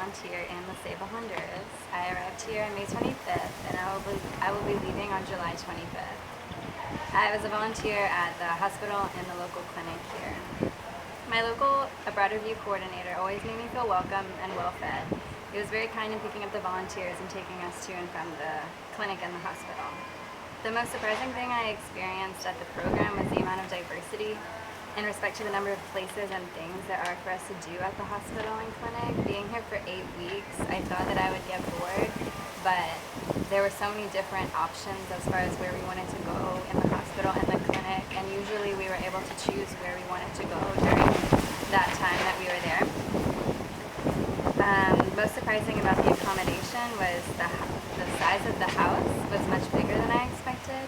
volunteer in La Ceiba, Honduras. I arrived here on May 25th, and I will be leaving on July 25th. I was a volunteer at the hospital and the local clinic here. My local abroad review coordinator always made me feel welcome and well-fed. He was very kind in picking up the volunteers and taking us to and from the clinic and the hospital. The most surprising thing I experienced at the program was the amount of diversity in respect to the number of places and things there are for us to do at the hospital and clinic. Being here for 8 weeks, I thought that I would get bored, but there were so many different options as far as where we wanted to go in the hospital and the clinic, and usually we were able to choose where we wanted to go during that time that we were there. Most surprising about the accommodation was the size of the house was much bigger than I expected,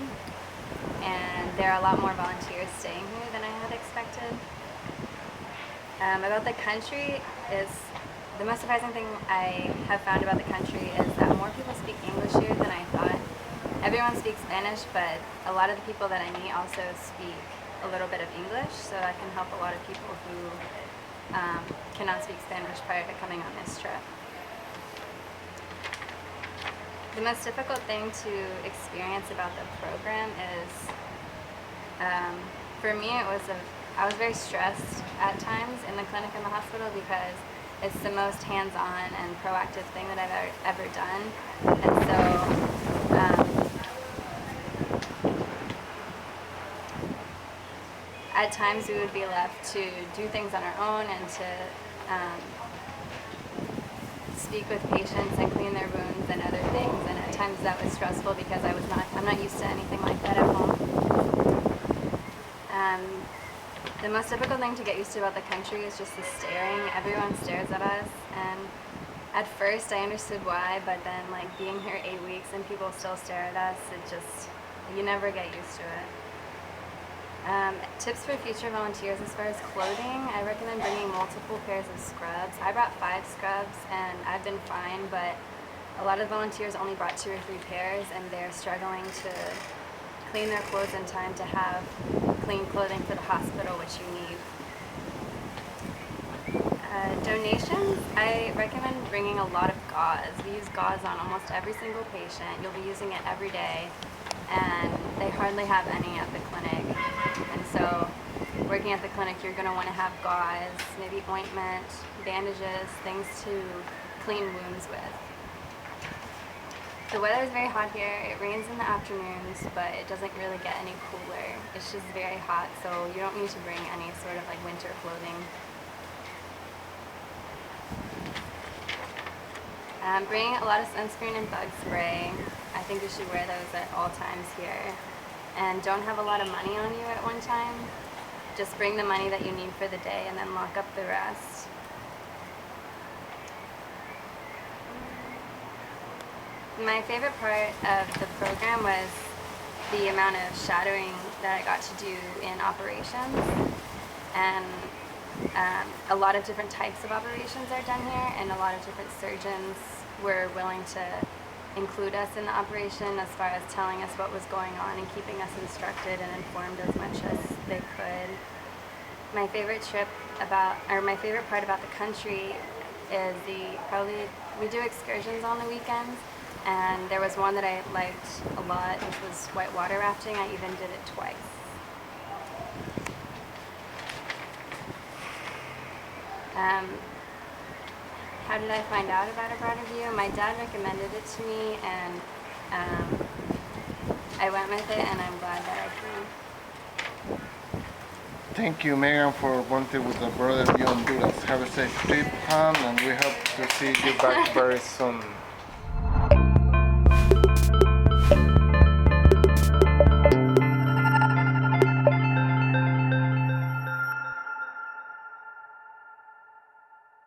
and there are a lot more volunteers staying here than I had expected. About the country is, the most surprising thing I have found about the country is that more people speak English here than I thought. Everyone speaks Spanish, but a lot of the people that I meet also speak a little bit of English, so that can help a lot of people who cannot speak Spanish prior to coming on this trip. The most difficult thing to experience about the program is, for me, I was very stressed at times in the clinic and the hospital because it's the most hands-on and proactive thing that I've ever done. And so, at times we would be left to do things on our own and to speak with patients and clean their wounds and other things, and at times that was stressful because I'm not used to anything like that at home. The most difficult thing to get used to about the country is just the staring. Everyone stares at us, and at first I understood why, but then being here 8 weeks and people still stare at us, you never get used to it. Tips for future volunteers as far as clothing, I recommend bringing multiple pairs of scrubs. I brought 5 scrubs and I've been fine, but a lot of volunteers only brought 2 or 3 pairs, and they're struggling to clean their clothes in time to have clean clothing for the hospital, which you need. Donations, I recommend bringing a lot of gauze. We use gauze on almost every single patient. You'll be using it every day, and they hardly have any at the clinic. And so, working at the clinic, you're going to want to have gauze, maybe ointment, bandages, things to clean wounds with. The weather is very hot here. It rains in the afternoons, but it doesn't really get any cooler. It's just very hot, so you don't need to bring any sort of winter clothing. Bring a lot of sunscreen and bug spray. I think you should wear those at all times here. And don't have a lot of money on you at one time. Just bring the money that you need for the day and then lock up the rest. My favorite part of the program was the amount of shadowing that I got to do in operations. And a lot of different types of operations are done here, and a lot of different surgeons were willing to include us in the operation as far as telling us what was going on and keeping us instructed and informed as much as they could. My favorite part about the country is we do excursions on the weekends, and there was one that I liked a lot, which was whitewater rafting. I even did it twice. How did I find out about Abroad Review? My dad recommended it to me, and I went with it, and I'm glad that I came. Thank you, Meaghan, for volunteering with the Abroad Review Honduras. Have a safe trip, and we hope to see you back very soon.